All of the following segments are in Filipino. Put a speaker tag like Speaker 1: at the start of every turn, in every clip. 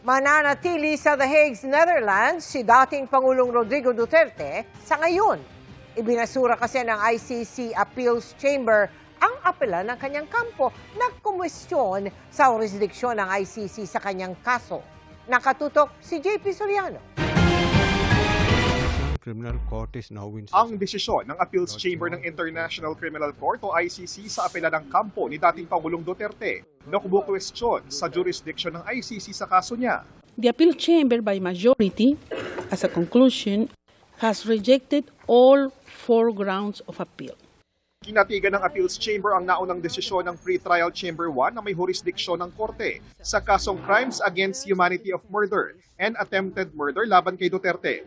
Speaker 1: Mananatili sa The Hague, Netherlands, si dating Pangulong Rodrigo Duterte sa ngayon. Ibinasura kasi ng ICC Appeals Chamber ang apela ng kanyang kampo na kumwestiyon sa jurisdiksyon ng ICC sa kanyang kaso. Nakatutok si JP Soriano.
Speaker 2: Ang desisyon ng Appeals Chamber ng International Criminal Court o ICC sa apela ng kampo ni dating Pangulong Duterte na kumukwestiyon sa jurisdiction ng ICC sa kaso niya.
Speaker 3: The Appeal Chamber by majority, as a conclusion, has rejected all 4 grounds of appeal.
Speaker 2: Kinatigan ng Appeals Chamber ang naunang desisyon ng Pre-Trial Chamber 1 na may jurisdiksyon ng korte sa kasong Crimes Against Humanity of Murder and Attempted Murder laban kay Duterte.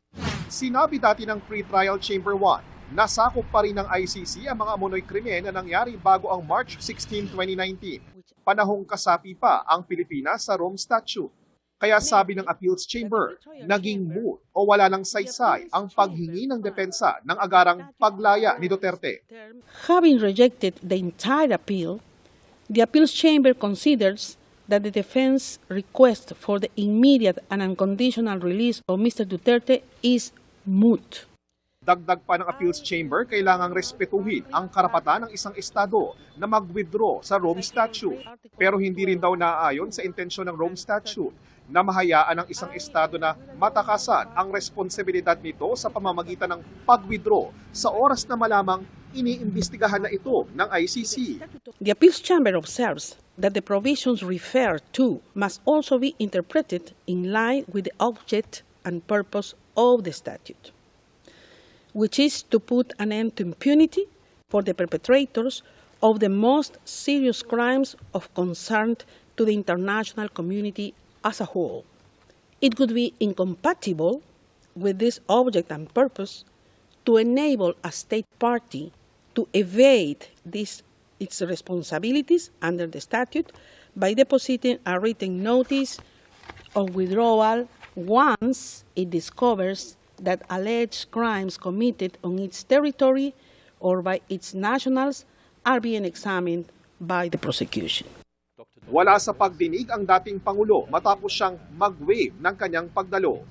Speaker 2: Sinabi dati ng Pre-Trial Chamber 1 na sakop pa rin ng ICC ang mga amunoy krimen na nangyari bago ang March 16, 2019, panahong kasapi pa ang Pilipinas sa Rome Statute. Kaya sabi ng Appeals Chamber, naging moot o wala ng saysay ang paghingi ng depensa ng agarang paglaya ni Duterte.
Speaker 3: Having rejected the entire appeal, the Appeals Chamber considers that the defense request for the immediate and unconditional release of Mr. Duterte is moot.
Speaker 2: Dagdag pa ng Appeals Chamber, kailangang respetuhin ang karapatan ng isang estado na mag-withdraw sa Rome Statute. Pero hindi rin daw naaayon sa intensyon ng Rome Statute na mahayaan ng isang estado na matakasan ang responsibilidad nito sa pamamagitan ng pag-withdraw sa oras na malamang iniimbestigahan na ito ng ICC.
Speaker 3: The Appeals Chamber observes that the provisions referred to must also be interpreted in line with the object and purpose of the statute, which is to put an end to impunity for the perpetrators of the most serious crimes of concern to the international community as a whole. It would be incompatible with this object and purpose to enable a state party to evade its responsibilities under the statute by depositing a written notice of withdrawal once it discovers that alleged crimes committed on its territory or by its nationals are being examined by the prosecution.
Speaker 2: Wala sa pagdinig ang dating Pangulo matapos siyang mag-waive ng kanyang pagdalo.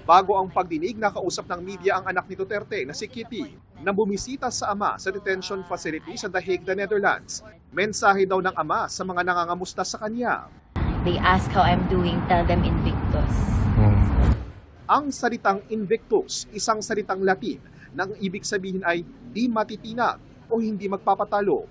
Speaker 2: Bago ang pagdinig, nakausap ng media ang anak ni Duterte na si Kitty na bumisita sa ama sa detention facility sa The Hague, Netherlands. Mensahe daw ng ama sa mga nangangamusta sa kanya.
Speaker 4: They ask how I'm doing, tell them Invictus.
Speaker 2: Ang salitang Invictus, isang salitang Latin na ang ibig sabihin ay di matitinag o hindi magpapatalo.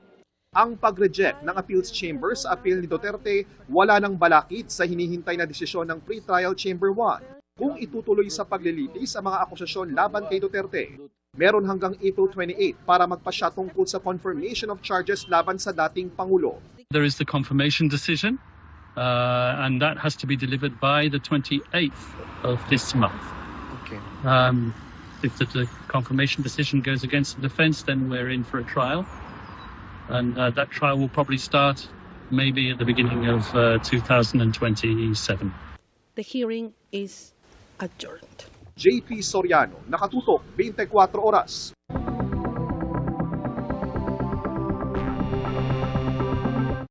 Speaker 2: Ang pag-reject ng Appeals Chamber sa appeal ni Duterte, wala nang balakid sa hinihintay na desisyon ng Pre-Trial Chamber 1 kung itutuloy sa paglilitis ang mga akusasyon laban kay Duterte. Meron hanggang April 28 para magpasya tungkol sa confirmation of charges laban sa dating Pangulo.
Speaker 5: There is the confirmation decision, and that has to be delivered by the 28th of this month.
Speaker 2: Okay.
Speaker 5: If the confirmation decision goes against the defense, then we're in for a trial. And that trial will probably start maybe at the beginning of 2027.
Speaker 3: The hearing is adjourned.
Speaker 2: JP Soriano, nakatutok 24 oras.